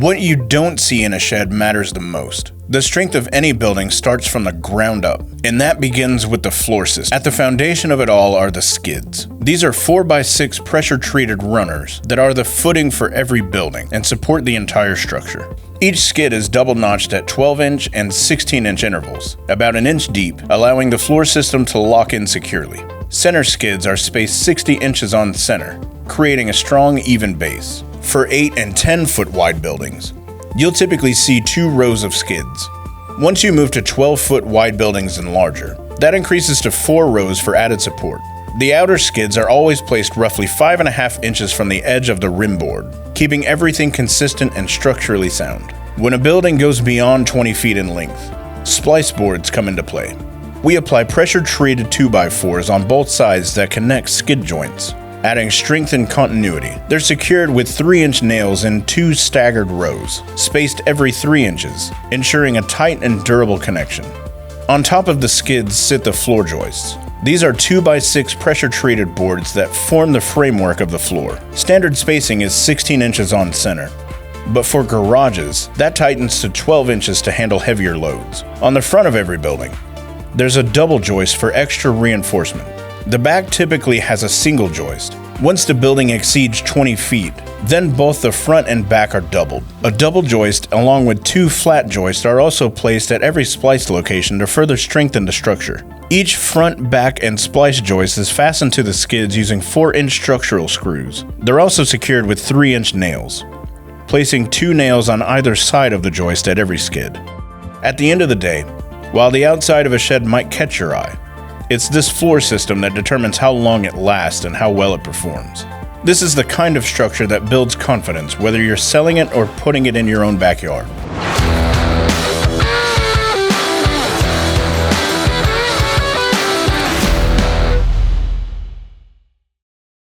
What you don't see in a shed matters the most. The strength of any building starts from the ground up, and that begins with the floor system. At the foundation of it all are the skids. These are 4x6 pressure-treated runners that are the footing for every building and support the entire structure. Each skid is double-notched at 12-inch and 16-inch intervals, about an inch deep, allowing the floor system to lock in securely. Center skids are spaced 60 inches on center, creating a strong, even base. For 8 and 10 foot wide buildings, you'll typically see 2 rows of skids. Once you move to 12 foot wide buildings and larger, that increases to 4 rows for added support. The outer skids are always placed roughly 5.5 inches from the edge of the rim board, keeping everything consistent and structurally sound. When a building goes beyond 20 feet in length, splice boards come into play. We apply pressure-treated 2x4s on both sides that connect skid joints, adding strength and continuity. They're secured with 3-inch nails in 2 staggered rows, spaced every 3 inches, ensuring a tight and durable connection. On top of the skids sit the floor joists. These are 2x6 pressure-treated boards that form the framework of the floor. Standard spacing is 16 inches on center, but for garages, that tightens to 12 inches to handle heavier loads. On the front of every building, there's a double joist for extra reinforcement. The back typically has a single joist. Once the building exceeds 20 feet, then both the front and back are doubled. A double joist along with 2 flat joists are also placed at every splice location to further strengthen the structure. Each front, back, and splice joist is fastened to the skids using 4-inch structural screws. They're also secured with 3-inch nails, placing 2 nails on either side of the joist at every skid. At the end of the day, while the outside of a shed might catch your eye, it's this floor system that determines how long it lasts and how well it performs. This is the kind of structure that builds confidence, whether you're selling it or putting it in your own backyard.